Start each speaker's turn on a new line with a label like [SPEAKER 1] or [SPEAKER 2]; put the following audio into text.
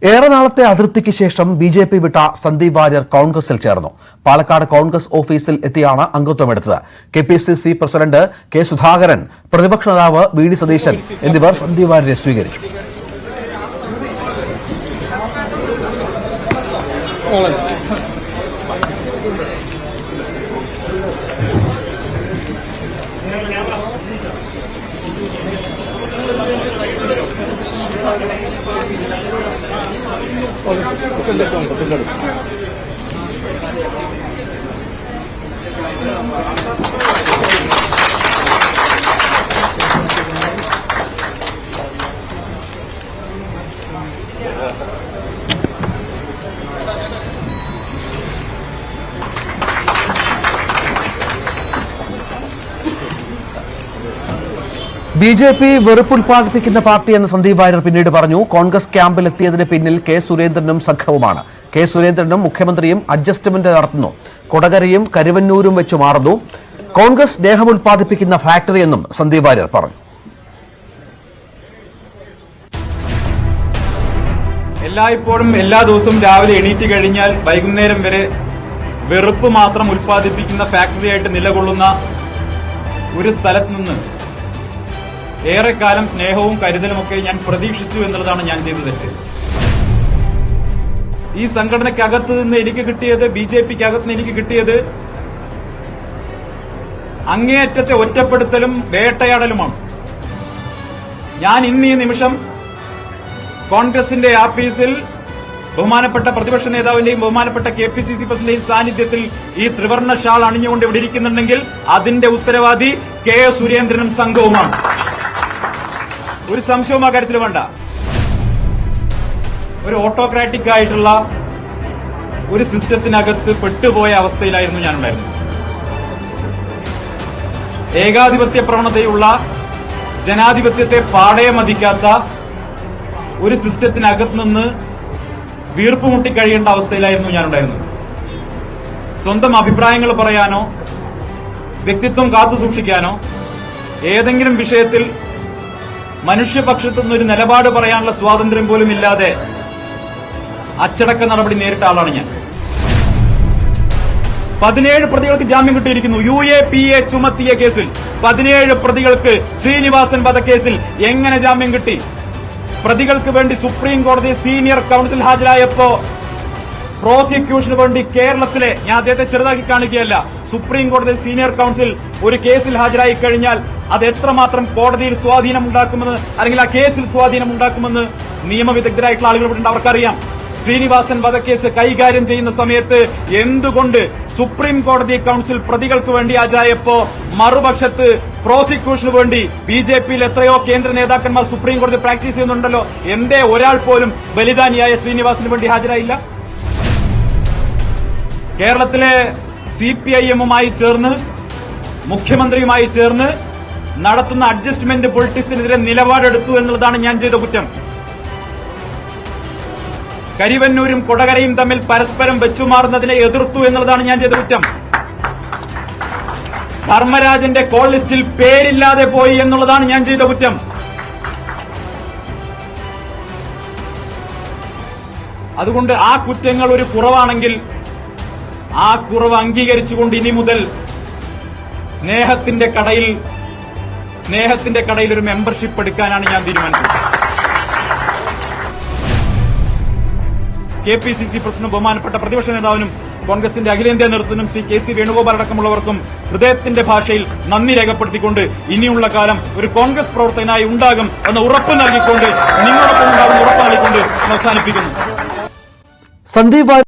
[SPEAKER 1] ഏറെ നാളത്തെ അതിർത്തിക്ക് ശേഷം ബി.ജെ.പി. വിട്ട സന്ദീപ് വാര്യർ കോൺഗ്രസിൽ ചേർന്നു. പാലക്കാട് കോൺഗ്രസ് ഓഫീസിൽ എത്തിയാണ് അംഗത്വമെടുത്തത്. കെ.പി.സി.സി. President K. സുധാകരൻ, പ്രതിപക്ഷ നേതാവ് വി.ഡി. സതീശൻ എന്നിവർ സന്ദീപ് വാര്യരെ സ്വീകരിച്ചു. ബി.ജെ.പി. വെറുപ്പുൽപാദിപ്പിക്കുന്ന പാർട്ടിയെന്ന് സന്ദീപ് വാര്യർ പിന്നീട് പറഞ്ഞു. കോൺഗ്രസ് ക്യാമ്പിലെത്തിയതിന് പിന്നിൽ കെ. സുരേന്ദ്രനും സംഘവുമാണ്. കെ. സുരേന്ദ്രനും മുഖ്യമന്ത്രിയും അഡ്ജസ്റ്റ്മെന്റ് നടത്തുന്നു. കൊടകരയും കരുവന്നൂരും വെച്ച് മാറുന്നു. കോൺഗ്രസ് സ്നേഹം ഉൽപ്പാദിപ്പിക്കുന്ന ഫാക്ടറിയെന്നും സന്ദീപ് വാര്യർ പറഞ്ഞു.
[SPEAKER 2] എല്ലായ്പ്പോഴും എല്ലാ ദിവസവും രാവിലെ എണീറ്റ് കഴിഞ്ഞാൽ വൈകുന്നേരം വരെ വെറുപ്പ് മാത്രം ഉൽപ്പാദിപ്പിക്കുന്ന ഫാക്ടറിയായിട്ട് നിലകൊള്ളുന്ന ഒരു സ്ഥലത്ത് നിന്ന് ഏറെക്കാലം സ്നേഹവും കരുതലുമൊക്കെ ഞാൻ പ്രതീക്ഷിച്ചു എന്നുള്ളതാണ് ഞാൻ ചെയ്ത തെറ്റ്. ഈ സംഘടനയ്ക്കകത്ത് നിന്ന് എനിക്ക് കിട്ടിയത്, ബി.ജെ.പിക്കകത്ത് നിന്ന് എനിക്ക് കിട്ടിയത് അങ്ങേയറ്റത്തെ ഒറ്റപ്പെടുത്തലും വേട്ടയാടലുമാണ്. ഞാൻ ഇന്ന് ഈ നിമിഷം കോൺഗ്രസിന്റെ ആഫീസിൽ ബഹുമാനപ്പെട്ട പ്രതിപക്ഷ നേതാവിന്റെയും ബഹുമാനപ്പെട്ട കെ.പി.സി.സി. പ്രസിഡന്റിന്റെയും സാന്നിധ്യത്തിൽ ഈ ത്രിവർണ്ണ ഷാൾ അണിഞ്ഞുകൊണ്ട് ഇവിടെ ഇരിക്കുന്നുണ്ടെങ്കിൽ അതിന്റെ ഉത്തരവാദി കെ. സുരേന്ദ്രനും സംഘവുമാണ്. ഒരു സംശയവും ആ കാര്യത്തിൽ വേണ്ട. ഒരു ഓട്ടോക്രാറ്റിക് ആയിട്ടുള്ള ഒരു സിസ്റ്റത്തിനകത്ത് പെട്ടുപോയ അവസ്ഥയിലായിരുന്നു ഞാനുണ്ടായിരുന്നത്. ഏകാധിപത്യ പ്രവണതയുള്ള, ജനാധിപത്യത്തെ പാടെ മതിക്കാത്ത ഒരു സിസ്റ്റത്തിനകത്ത് നിന്ന് വീർപ്പുമുട്ടി കഴിയേണ്ട അവസ്ഥയിലായിരുന്നു ഞാനുണ്ടായിരുന്നത്. സ്വന്തം അഭിപ്രായങ്ങൾ പറയാനോ വ്യക്തിത്വം കാത്തുസൂക്ഷിക്കാനോ ഏതെങ്കിലും വിഷയത്തിൽ മനുഷ്യപക്ഷത്തു നിന്നൊരു നിലപാട് പറയാനുള്ള സ്വാതന്ത്ര്യം പോലും ഇല്ലാതെ അച്ചടക്ക നടപടി നേരിട്ട ആളാണ് ഞാൻ. 17 പ്രതികൾക്ക് ജാമ്യം കിട്ടിയിരിക്കുന്നു. UAPA ചുമത്തിയ കേസിൽ 17 പ്രതികൾക്ക് ശ്രീനിവാസൻ വധക്കേസിൽ എങ്ങനെ ജാമ്യം കിട്ടി? പ്രതികൾക്ക് വേണ്ടി സുപ്രീം കോടതി സീനിയർ കൌൺസിൽ ഹാജരായപ്പോ പ്രോസിക്യൂഷന് വേണ്ടി കേരളത്തിലെ, ഞാൻ അദ്ദേഹത്തെ ചെറുതാക്കി കാണിക്കുകയല്ല, സുപ്രീം കോടതി സീനിയർ കൌൺസിൽ ഒരു കേസിൽ ഹാജരായി കഴിഞ്ഞാൽ അത് എത്രമാത്രം കോടതിയിൽ സ്വാധീനമുണ്ടാക്കുമെന്ന്, അല്ലെങ്കിൽ ആ കേസിൽ സ്വാധീനമുണ്ടാക്കുമെന്ന് നിയമവിദഗ്ധരായിട്ടുള്ള ആളുകൾ ഇവിടെ അവർക്കറിയാം. ശ്രീനിവാസൻ വധക്കേസ് കൈകാര്യം ചെയ്യുന്ന സമയത്ത് എന്തുകൊണ്ട് സുപ്രീം കോടതി കൌൺസിൽ പ്രതികൾക്ക് വേണ്ടി ഹാജരായപ്പോ മറുപക്ഷത്ത് പ്രോസിക്യൂഷന് വേണ്ടി ബി.ജെ.പിയിൽ എത്രയോ കേന്ദ്ര നേതാക്കന്മാർ സുപ്രീം കോടതി പ്രാക്ടീസ് ചെയ്യുന്നുണ്ടല്ലോ, എന്തേ ഒരാൾ പോലും ബലിദാനിയായ ശ്രീനിവാസന് വേണ്ടി ഹാജരായില്ല? കേരളത്തിലെ CPIM-മായി ചേർന്ന്, മുഖ്യമന്ത്രിയുമായി ചേർന്ന് നടത്തുന്ന അഡ്ജസ്റ്റ്മെന്റ് പൊളിറ്റിക്സിനെതിരെ നിലപാടെടുത്തു എന്നുള്ളതാണ് ഞാൻ ചെയ്ത കുറ്റം. കരിവന്നൂരും കൊടകരയും തമ്മിൽ പരസ്പരം വെച്ചുമാറുന്നതിനെ എതിർത്തു എന്നുള്ളതാണ് ഞാൻ ചെയ്ത കുറ്റം. ധർമ്മരാജന്റെ കോൾ ലിസ്റ്റിൽ പേരില്ലാതെ പോയി എന്നുള്ളതാണ് ഞാൻ ചെയ്ത കുറ്റം. അതുകൊണ്ട് ആ കുറ്റങ്ങൾ ഒരു കുറവാണെങ്കിൽ ആ കുറവ് അംഗീകരിച്ചുകൊണ്ട് ഇനി മുതൽ സ്നേഹത്തിന്റെ കടയിൽ ഒരു മെമ്പർഷിപ്പ് എടുക്കാനാണ് ഞാൻ തീരുമാനിച്ചത്. കെ.പി.സി.സി. പ്രസിഡന്റ് ബഹുമാനപ്പെട്ട പ്രതിപക്ഷ നേതാവിനും കോൺഗ്രസിന്റെ അഖിലേന്ത്യാ നേതൃത്വത്തിനും ശ്രീ K.C. വേണുഗോപാൽ അടക്കമുള്ളവർക്കും ഹൃദയത്തിന്റെ ഭാഷയിൽ നന്ദി രേഖപ്പെടുത്തിക്കൊണ്ട് ഇനിയുള്ള കാലം ഒരു കോൺഗ്രസ് പ്രവർത്തകനായി ഉണ്ടാകും എന്ന ഉറപ്പ് നൽകിക്കൊണ്ട്, നിങ്ങളൊപ്പം ഉണ്ടാകുന്ന ഉറപ്പ് നൽകിക്കൊണ്ട് അവസാനിപ്പിക്കുന്നു.
[SPEAKER 1] സന്ദീപ്